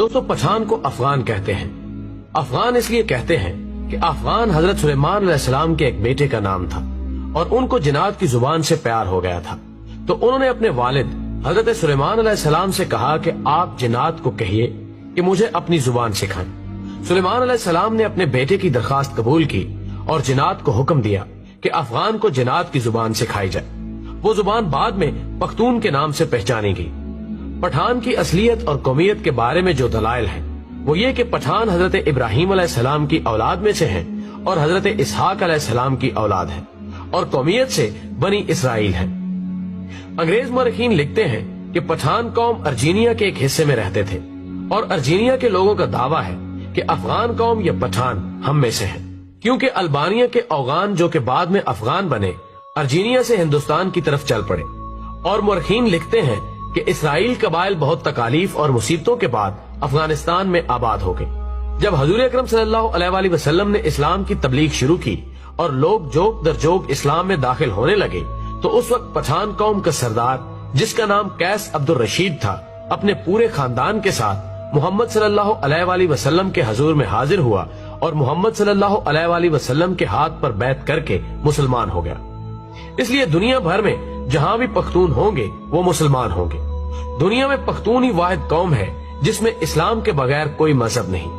دوستو پٹھان کو افغان کہتے ہیں۔ افغان اس لیے کہتے ہیں کہ افغان حضرت سلیمان علیہ السلام کے ایک بیٹے کا نام تھا اور ان کو جنات کی زبان سے پیار ہو گیا تھا، تو انہوں نے اپنے والد حضرت سلیمان علیہ السلام سے کہا کہ آپ جنات کو کہیے کہ مجھے اپنی زبان سکھائیں۔ سلیمان علیہ السلام نے اپنے بیٹے کی درخواست قبول کی اور جنات کو حکم دیا کہ افغان کو جنات کی زبان سکھائی جائے۔ وہ زبان بعد میں پختون کے نام سے پہچانی گئی۔ پٹھان کی اصلیت اور قومیت کے بارے میں جو دلائل ہیں وہ یہ کہ پٹھان حضرت ابراہیم علیہ السلام کی اولاد میں سے ہیں اور حضرت اسحاق علیہ السلام کی اولاد ہیں، اور قومیت سے بنی اسرائیل ہیں۔ انگریز مورخین لکھتے ہیں کہ پٹھان قوم ارجینیا کے ایک حصے میں رہتے تھے، اور ارجینیا کے لوگوں کا دعویٰ ہے کہ افغان قوم یا پٹھان ہم میں سے ہیں، کیونکہ البانیہ کے اوغان جو کہ بعد میں افغان بنے ارجینیا سے ہندوستان کی طرف چل پڑے۔ اور مورخین لکھتے ہیں کہ اسرائیل قبائل بہت تکالیف اور مصیبتوں کے بعد افغانستان میں آباد ہو گئے۔ جب حضور اکرم صلی اللہ علیہ وآلہ وسلم نے اسلام کی تبلیغ شروع کی اور لوگ جوک در جوک اسلام میں داخل ہونے لگے، تو اس وقت پٹھان قوم کا سردار جس کا نام قیس عبد الرشید تھا اپنے پورے خاندان کے ساتھ محمد صلی اللہ علیہ وآلہ وسلم کے حضور میں حاضر ہوا اور محمد صلی اللہ علیہ وآلہ وسلم کے ہاتھ پر بیعت کر کے مسلمان ہو گیا۔ اس لیے دنیا بھر میں جہاں بھی پختون ہوں گے وہ مسلمان ہوں گے۔ دنیا میں پختون ہی واحد قوم ہے جس میں اسلام کے بغیر کوئی مذہب نہیں۔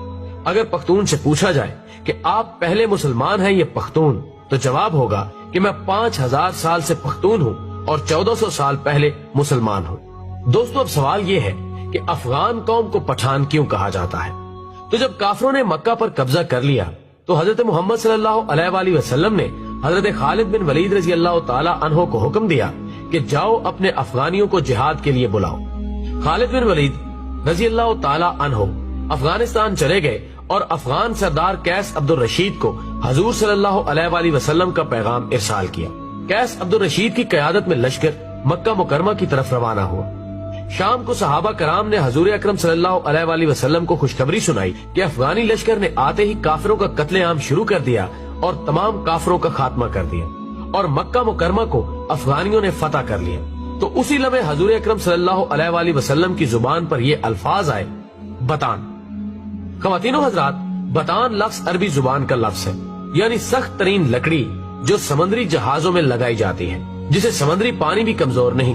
اگر پختون سے پوچھا جائے کہ آپ پہلے مسلمان ہیں یا پختون، تو جواب ہوگا کہ میں 5000 سال سے پختون ہوں اور 1400 سال پہلے مسلمان ہوں۔ دوستو اب سوال یہ ہے کہ افغان قوم کو پٹھان کیوں کہا جاتا ہے؟ تو جب کافروں نے مکہ پر قبضہ کر لیا تو حضرت محمد صلی اللہ علیہ وآلہ وسلم نے حضرت خالد بن ولید رضی اللہ تعالی عنہ کو حکم دیا کہ جاؤ اپنے افغانیوں کو جہاد کے لیے بلاؤ۔ خالد بن ولید رضی اللہ تعالی عنہ افغانستان چلے گئے اور افغان سردار قیس عبد الرشید کو حضور صلی اللہ علیہ وآلہ وسلم کا پیغام ارسال کیا۔ قیس عبد الرشید کی قیادت میں لشکر مکہ مکرمہ کی طرف روانہ ہوا۔ شام کو صحابہ کرام نے حضور اکرم صلی اللہ علیہ وآلہ وسلم کو خوشخبری سنائی کہ افغانی لشکر نے آتے ہی کافروں کا قتل عام شروع کر دیا اور تمام کافروں کا خاتمہ کر دیا، اور مکہ مکرمہ کو افغانیوں نے فتح کر لیا۔ تو اسی لمحے حضور اکرم صلی اللہ علیہ وآلہ وسلم کی زبان پر یہ الفاظ آئے، بتان۔ خواتین و حضرات، بتان لفظ عربی زبان کا لفظ ہے، یعنی سخت ترین لکڑی جو سمندری جہازوں میں لگائی جاتی ہے، جسے سمندری پانی بھی کمزور نہیں